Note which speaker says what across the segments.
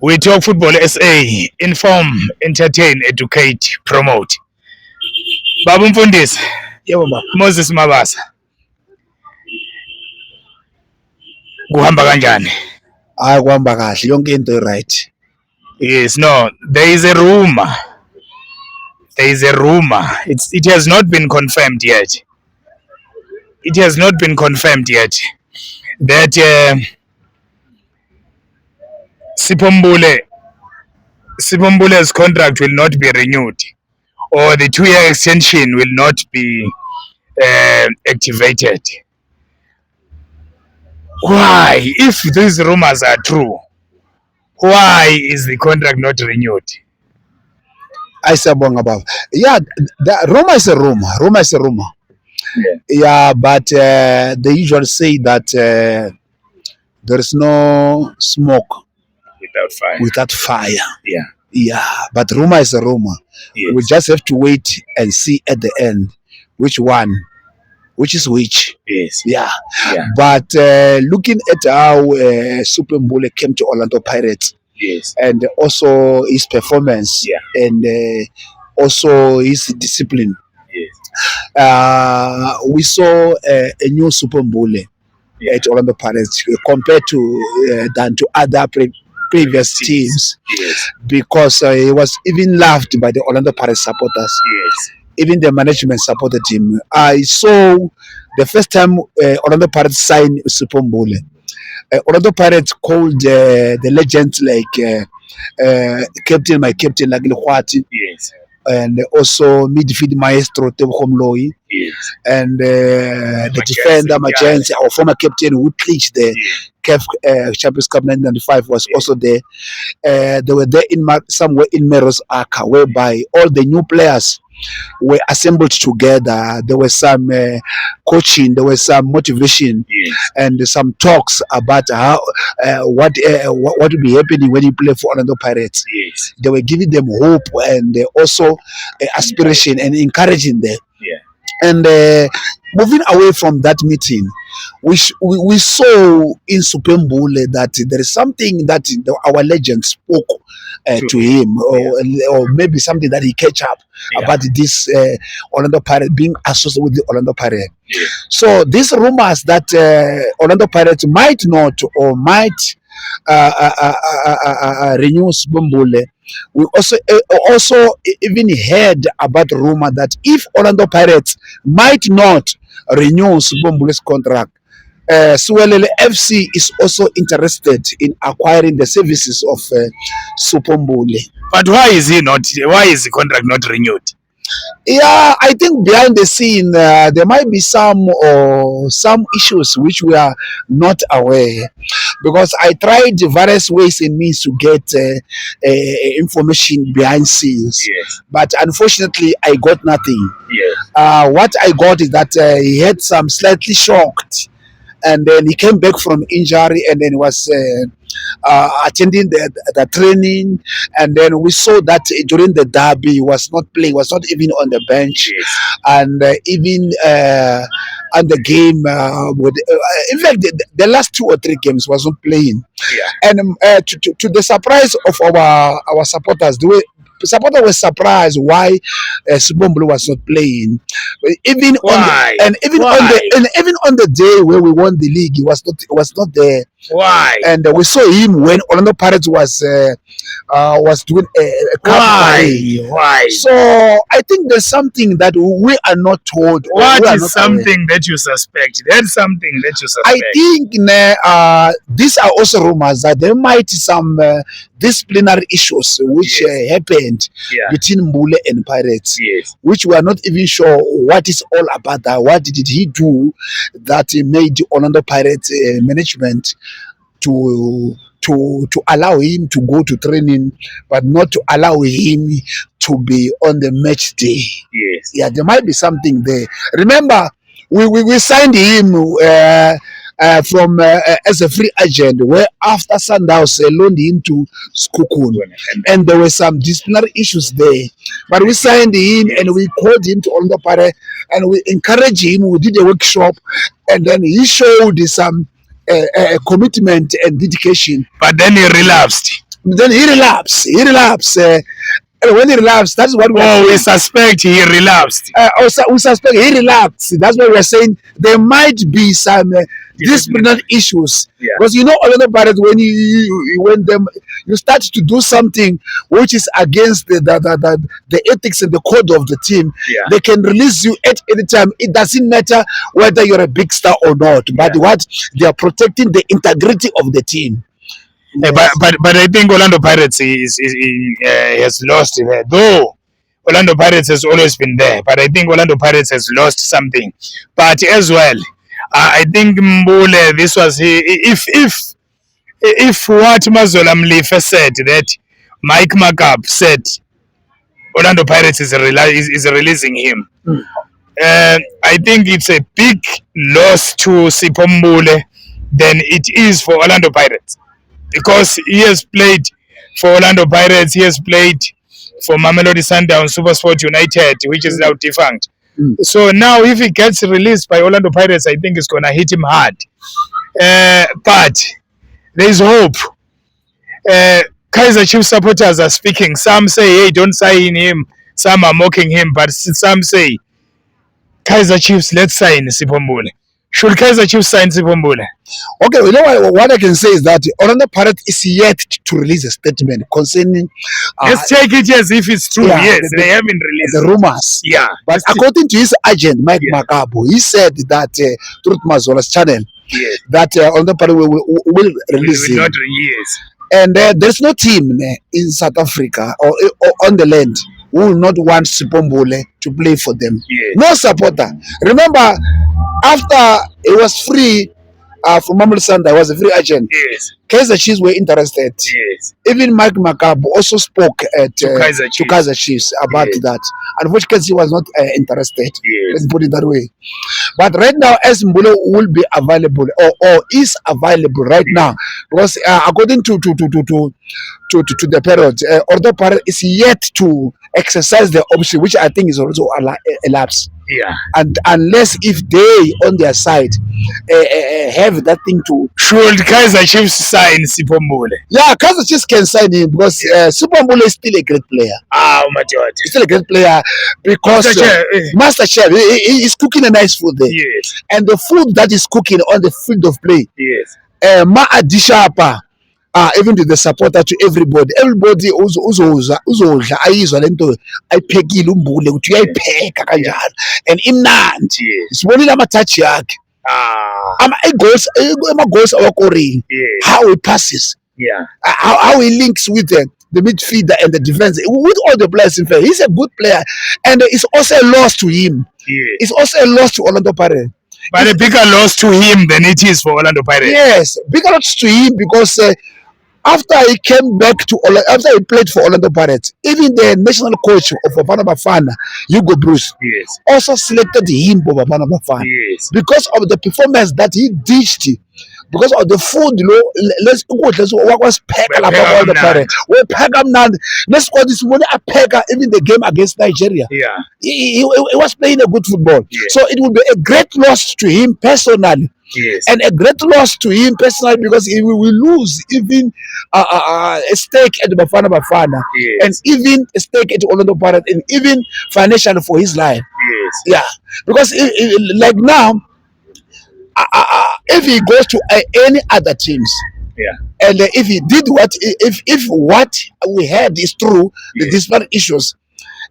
Speaker 1: We talk football SA, inform, entertain, educate, promote. Baba Mfundisi,
Speaker 2: Yebo baba.
Speaker 1: Moses Mabasa. Kuhamba kanjani?
Speaker 2: Hayi kuhamba kahle yonke into right.
Speaker 1: Yes, no, there is a rumor. There is a rumor. It has not been confirmed yet. It has not been confirmed yet that Sipho Mbule's contract will not be renewed, or the 2-year extension will not be activated. Why? If these rumors are true, why is the contract not renewed?
Speaker 2: Ayisabonga baba. Yeah, Roma is a rumor. Roma is a rumor. Yeah, but they usually say that there is no smoke
Speaker 1: without fire.
Speaker 2: Yeah. Yeah, but rumor is a rumor.
Speaker 1: Yes.
Speaker 2: We just have to wait and see at the end which is which.
Speaker 1: Yes.
Speaker 2: Yeah.
Speaker 1: Yeah.
Speaker 2: But looking at how Sipho Mbule came to Orlando Pirates,
Speaker 1: Yes.
Speaker 2: and also his performance,
Speaker 1: Yeah.
Speaker 2: and also his discipline.
Speaker 1: Yes.
Speaker 2: We saw a new Sipho Mbule at Orlando Pirates compared to than to other previous teams.
Speaker 1: Yes.
Speaker 2: Because he was even loved by the Orlando Pirates supporters.
Speaker 1: Yes.
Speaker 2: Even the management supported him. I saw the first time Orlando Pirates signed Sipho Mbule. Orlando Pirates called the legends like captain, my captain, like Lhuati.
Speaker 1: Yes.
Speaker 2: And also midfield maestro Tebogo Mloyi.
Speaker 1: Yes.
Speaker 2: And the defender Majensi, our former captain who clinched the CAF Champions Cup 1995 was also there. They were there somewhere in Meros Aka, whereby all the new players were assembled together. There was some coaching, there was some motivation, and some talks about how what will be happening when you play for Orlando Pirates.
Speaker 1: Yes.
Speaker 2: They were giving them hope and also aspiration and encouraging them.
Speaker 1: Yeah.
Speaker 2: And moving away from that meeting, we saw in Sipho Mbule that there is something that our legend spoke to him, or maybe something that he catch up about this Orlando Pirates being associated with the Orlando Pirates.
Speaker 1: Yeah.
Speaker 2: So these rumors that Orlando Pirates might not or might renew Sipho Mbule. We also even heard about the rumor that if Orlando Pirates might not renew Sipho Mbule's contract, Suwelele FC is also interested in acquiring the services of Sipho Mbule.
Speaker 1: But why is the contract not renewed?
Speaker 2: Yeah, I think behind the scene there might be some issues which we are not aware, because I tried various ways and means to get information behind scenes.
Speaker 1: Yes.
Speaker 2: But unfortunately I got nothing.
Speaker 1: Yes.
Speaker 2: What I got is that he had some slightly shocked, and then he came back from injury, and then was attending the training, and then we saw that during the derby he was not playing, was not even on the bench.
Speaker 1: Yes.
Speaker 2: And even on the game in fact the last 2 or 3 games was not playing.
Speaker 1: Yeah.
Speaker 2: And to the surprise of our supporters, the way supporters were surprised why Sipho Mbule was not playing. Even
Speaker 1: why?
Speaker 2: Even on the day where we won the league, he was not there.
Speaker 1: Why?
Speaker 2: And we saw him when Orlando Pirates was doing a cup.
Speaker 1: Why?
Speaker 2: So I think there's something that we are not told.
Speaker 1: What is something that you suspect? There's something that you suspect.
Speaker 2: I think these are also rumors that there might be some disciplinary issues which happened between Mbule and Pirates, which we are not even sure what is all about that. What did he do that made the Orlando Pirates management to allow him to go to training, but not to allow him to be on the match day?
Speaker 1: Yes.
Speaker 2: Yeah, there might be something there. Remember, we signed him from as a free agent, where after Sundowns loaned him to Sekhukhune, and there were some disciplinary issues there. But we signed him and we called him to Orlando Pirates and we encouraged him. We did a workshop, and then he showed some commitment and dedication.
Speaker 1: But then he relapsed.
Speaker 2: Then he relapsed. And when he relapsed, that's what
Speaker 1: we suspect he relapsed.
Speaker 2: We suspect he relapsed. That's why we're saying there might be some disciplinary issues. Because Orlando Pirates, when you start to do something which is against the ethics and the code of the team, they can release you at any time. It doesn't matter whether you're a big star or not, but they are protecting the integrity of the team.
Speaker 1: Yes. But I think Orlando Pirates has lost there. Though Orlando Pirates has always been there, but I think Orlando Pirates has lost something. But as well, I think Mbule, this was if what Mazola Mlife said, that Mike McCabe said Orlando Pirates is releasing him. I think it's a big loss to Sipho Mbule than it is for Orlando Pirates. Because he has played for Orlando Pirates, he has played for Mamelodi Sundowns, SuperSport United, which is now defunct. So now if he gets released by Orlando Pirates, I think it's going to hit him hard. But there's hope. Kaizer Chiefs supporters are speaking. Some say, hey, don't sign him. Some are mocking him. But some say, Kaizer Chiefs, let's sign Sipho Mbule. Should Kaizer Chiefs sign Sipho Mbule?
Speaker 2: Okay, what I can say is that Orlando Pirates is yet to release a statement concerning.
Speaker 1: Let's take it as if it's true. Yes, they haven't released
Speaker 2: the rumors.
Speaker 1: Yeah,
Speaker 2: but according to his agent Mike McCabe, he said that Truth Mazola's channel, that Orlando Pirates will release him. And there's no team in South Africa or on the land who will not want Sipho Mbule to play for them. No supporter. Remember, after he was free from Mamelodi Sundowns, was a free agent. Kaizer Chiefs were interested. Even Mike McCabe also spoke to Kaizer Chiefs about that. Unfortunately, he was not interested. Let's put it that way. But right now, as Mbule will be available or is available right now, because according to the period, Orlando Pirates is yet to exercise the option, which I think is also elapsed. And unless if they on their side have that thing to.
Speaker 1: Should Kaizer Chiefs sign Sipho Mbule?
Speaker 2: Yeah, Kaizer Chiefs can sign him because Sipho Mbule is still a great player.
Speaker 1: Oh my God,
Speaker 2: he's still a great player because Master Chef, he's cooking a nice food there. And the food that is cooking on the field of play. Ma Adishapa. Even to the supporter, to everybody uzodla ayizwa lento ayiphekile umbule ukuthi uyayipheka kanjalo and imnandi sibonile ama-touch yakhe ama-goals awakoring, how he passes, how he links with the midfielder and the defense with all the players. In fact, he's a good player, and it's also a loss to him. It's also a loss to Orlando Pirates.
Speaker 1: But a bigger loss to him than it is for Orlando Pirates.
Speaker 2: Yes, bigger loss to him because after he came back after he played for Orlando Pirates, even the national coach of Bafana Bafana, Hugo Bruce, also selected him for Bafana Bafana because of the performance that he dished, because of the food. Let's pack all the Pirates. We pack them now. Let's go this morning. I pack even the game against Nigeria. He was playing a good football. So it would be a great loss to him personally. And a great loss to him personally because he will lose even a stake at Bafana Bafana and even a stake at Orlando Pirates and even financially for his life. Because like now, if he goes to any other teams, and if he did if what we heard is true, the disparate issues,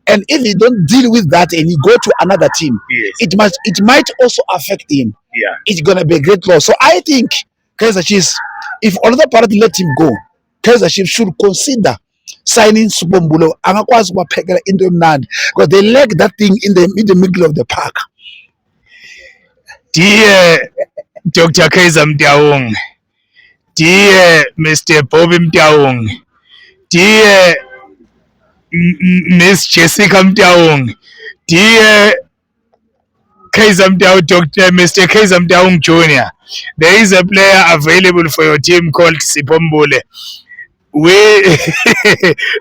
Speaker 2: and if he don't deal with that and he go to another team, it might also affect him. It's gonna be a great loss. So I think Kaizer Chiefs, if Orlando Pirates let him go, Kaizer Chiefs should consider signing Sipho Mbule. Angakwazi ukubaphekela into emnandi because they lack that thing in the middle of the park.
Speaker 1: Dear Dr. Kaizer Motaung, dear Mr. Bobby Motaung, dear Miss Jessica Motaung, dear Kaizer Motaung, Mr. Kaizer Motaung Jr., there is a player available for your team called Sipho Mbule. We,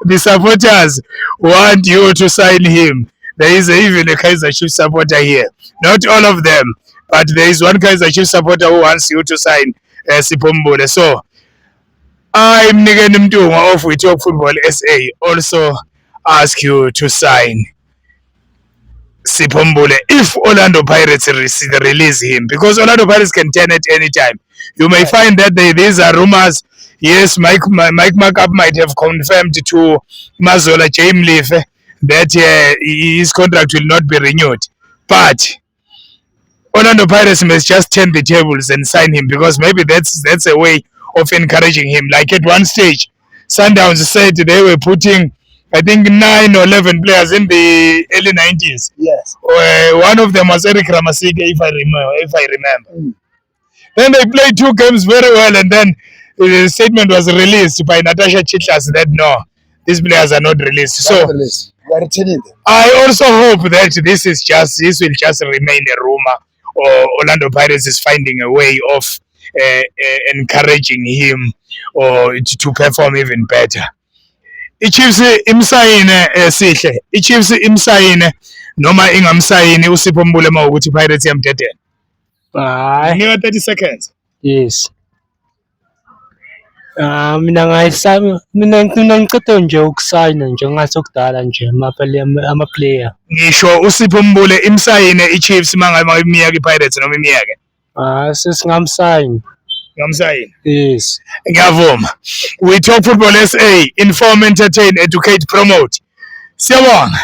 Speaker 1: the supporters, want you to sign him. There is even a Kaizer Chiefs supporter here. Not all of them, but there is one Kaizer Chiefs supporter who wants you to sign Sipho Mbule. So, I Mnikeni Mtunga of We Talk Football SA also ask you to sign Sipho Mbule if Orlando Pirates release him, because Orlando Pirates can turn at any time. You may find that these are rumors. Yes, Mike Markup might have confirmed to Mazola Chameleaf that his contract will not be renewed, but Orlando Pirates must just turn the tables and sign him, because maybe that's a way of encouraging him. Like at one stage, Sundowns said they were putting, I think, 9 or 11 players in the early 90s.
Speaker 2: Yes.
Speaker 1: One of them was Eric Ramasike, if I remember. Then they played 2 games very well, and then the statement was released by Natasha Chitlas that no, these players are not released. So
Speaker 2: we are returning them.
Speaker 1: I also hope that this will just remain a rumor, or Orlando Pirates is finding a way of encouraging him or to perform even better. I-Chiefs imsayine sihle. I-Chiefs imsayine noma ingamsayini uSipho Mbule mawukuthi Pirates yamdedela.
Speaker 3: Hayi.
Speaker 1: Nginika 30 seconds.
Speaker 3: Yes. Mina ngicede nje ukusayina nje ngathi okudala nje ama-player.
Speaker 1: Ngisho uSipho Mbule imsayine i-Chiefs mangabe imiyaka i-Pirates noma imiyaka.
Speaker 3: Sesingamsayini.
Speaker 1: Ngamsayini.
Speaker 3: Yes.
Speaker 1: Ngiyavuma. We Talk Football SA, inform, entertain, educate, promote. Siyabonga.